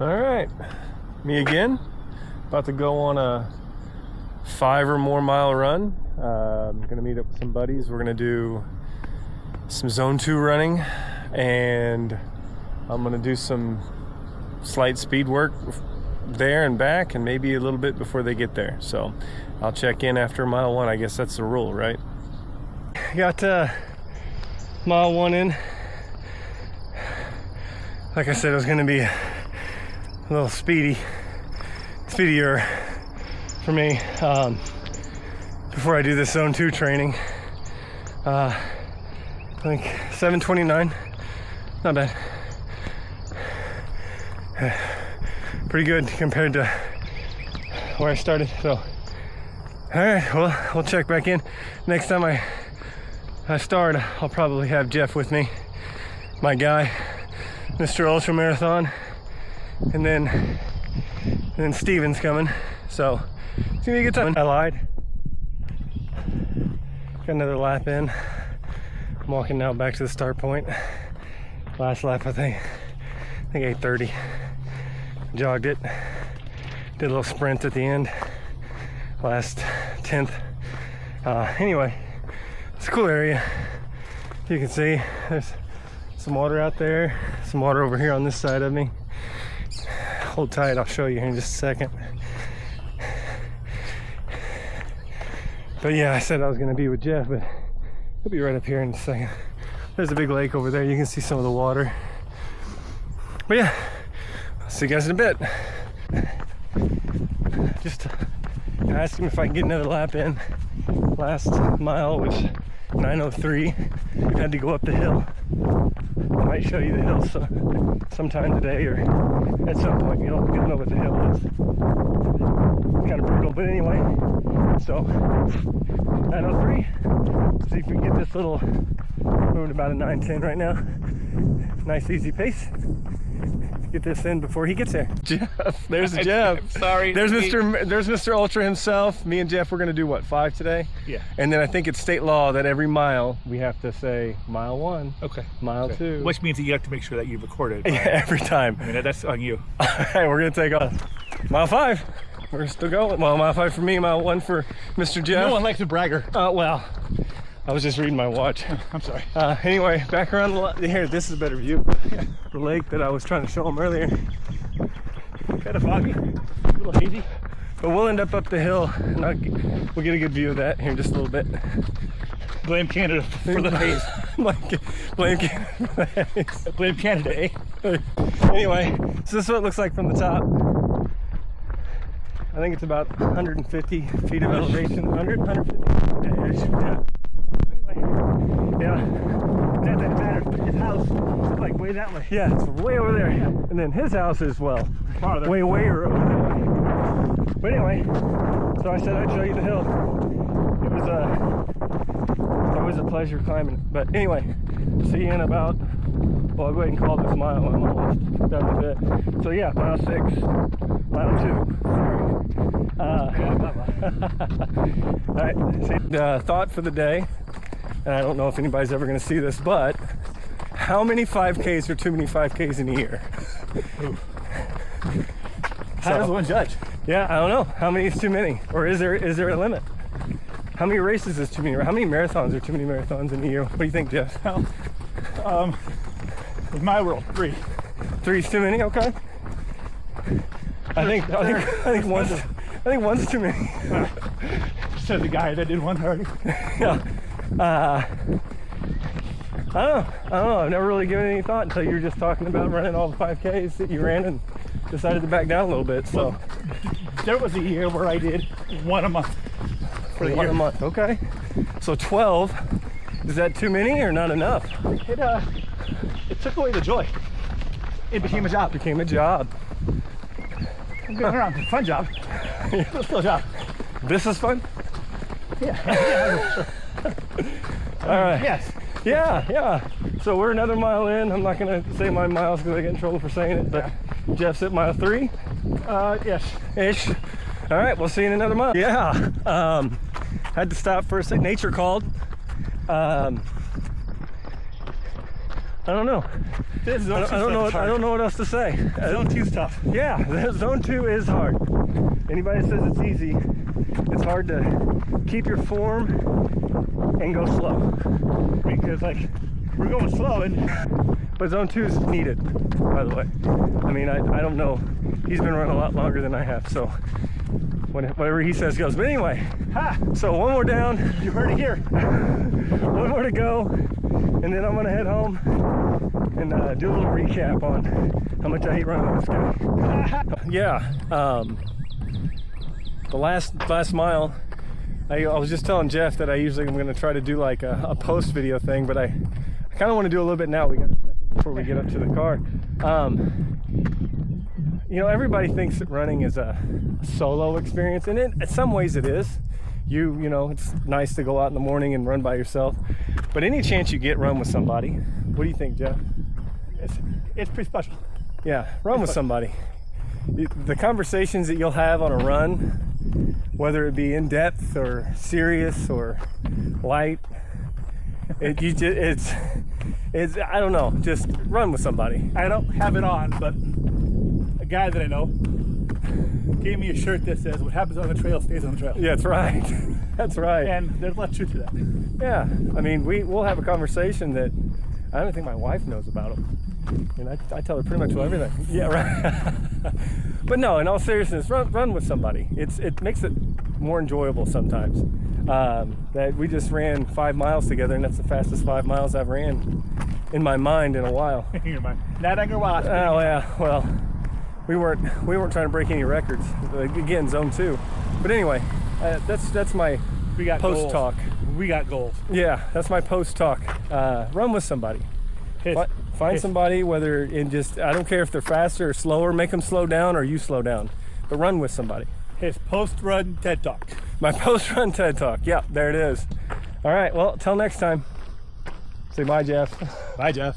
All right, me again. About to go on a 5 or more mile run. I'm gonna meet up with some buddies. We're gonna do some zone 2 running, and I'm gonna do some slight speed work there and back, and maybe a little bit before they get there. So I'll check in after mile 1. I guess that's the rule, right? Got mile 1 in. Like I said, it was gonna be a little speedier for me before I do this zone 2 training. I think 7:29, not bad. Pretty good compared to where I started. So, all right, well, we'll check back in. Next time I start, I'll probably have Jeff with me, my guy, Mr. Ultra Marathon, and then Steven's coming. So it's gonna be a good time. I lied. Got another lap in. I'm walking now back to the start point. Last lap, I think 8:30. Jogged it. Did a little sprint at the end. Last 10th. Anyway, it's a cool area. You can see there's some water out there. Some water over here on this side of me. Hold tight, I'll show you here in just a second. But yeah, I said I was gonna be with Jeff, but he'll be right up here in a second. There's a big lake over there. You can see some of the water. But yeah, I'll see you guys in a bit. Just asked him if I can get another lap in. Last mile was 9:03. Had to go up the hill. I might show you the hill sometime today, or at some point. You'll know what the hill is. It's kind of brutal, but anyway. So 9:03. See if we can get this little moving about a 9:10 right now. Nice easy pace. Get this in before he gets there. Jeff, there's Jeff. I'm sorry. There's Mr. Ultra himself. Me and Jeff, we're gonna do what, 5 today? Yeah. And then I think it's state law that every mile we have to say mile 1. Okay. Mile 2. Which means that you have to make sure that you record it. Yeah, every time. I mean, that's on you. All right, we're gonna take off. Mile 5. We're still going. Well, mile 5 for me, mile 1 for Mr. Jeff. No one likes a bragger. Well, I was just reading my watch. I'm sorry. Anyway, back around the here. This is a better view. The lake that I was trying to show him earlier. Kind of foggy, a little hazy. But we'll end up the hill, and we'll get a good view of that here in just a little bit. Blame Canada for the haze. Blame Canada for the haze. Blame Canada, eh? Anyway, so this is what it looks like from the top. I think it's about 150 feet of elevation. 150? Yeah. Anyway, yeah. That doesn't matter. His house is like way that way. Yeah, it's way over there. And then his house is, well, Farther. way over that way. But anyway, so I said I'd show you the hill. It was it's always a pleasure climbing it. But anyway, see you in about, well, I'll go ahead and call this mile. I'm almost done with it. So yeah, mile 6, mile 2. All right, see, the thought for the day, and I don't know if anybody's ever going to see this, but how many 5Ks are too many 5Ks in a year? How does one judge? Yeah, I don't know. How many is too many? Or is there a limit? How many races is too many? How many marathons are too many marathons in a year? What do you think, Jeff? Well, with my world, 3. 3 is too many? Okay. I think one's too many. Said the guy that did one already. Yeah. I don't know. I've never really given it any thought until you were just talking about running all the 5Ks that you ran and decided to back down a little bit. So There was a year where I did 1 a month. for the 1 a month. Okay. So 12. Is that too many or not enough? It took away the joy. It became a job. Became a job. I'm going around. Fun job. It's still a job. This is fun? Yeah. All right. Yes. Yeah. So we're another mile in. I'm not going to say my miles because I get in trouble for saying it, but Jeff's at mile 3. Yes. Ish. All right, we'll see you in another month. Yeah. Had to stop for a second. Nature called. I don't know. This is I don't know what else to say. Zone 2's tough. Yeah, zone 2 is hard. Anybody that says it's easy, it's hard to keep your form and go slow. Because like we're going slow and But zone 2 is needed, by the way. I mean, I don't know. He's been running a lot longer than I have, so whatever he says goes. But anyway, so one more down. you heard it here. One more to go, and then I'm gonna head home and do a little recap on how much I hate running with this guy. Yeah, the last mile, I was just telling Jeff that I usually am gonna try to do like a post video thing, but I kind of want to do a little bit now. We got a second before we get up to the car. You know, everybody thinks that running is a solo experience, and in some ways it is. You know, it's nice to go out in the morning and run by yourself, but any chance you get, run with somebody. What do you think, Jeff? It's pretty special. Yeah, run with somebody. The conversations that you'll have on a run, whether it be in depth or serious or light, it's I don't know, just run with somebody. I don't have it on, but a guy that I know gave me a shirt that says, "What happens on the trail stays on the trail." Yeah, that's right. That's right. And there's a lot of truth to that. Yeah, I mean, we'll have a conversation that I don't think my wife knows about him. And I tell her pretty much everything. Yeah, right. But no, in all seriousness, run with somebody. It makes it more enjoyable sometimes. That we just ran 5 miles together, and that's the fastest 5 miles I've ran in my mind in a while. Not on your watch. Oh yeah, well, we weren't trying to break any records. Again, zone 2. But anyway, that's my We got post goals. talk. We got goals. Yeah, that's my post talk. Run with somebody. Find somebody, whether in just, I don't care if they're faster or slower, make them slow down or you slow down, but run with somebody. His post-run TED Talk. My post-run TED Talk. Yeah, there it is. All right, well, till next time. Say bye, Jeff. Bye, Jeff.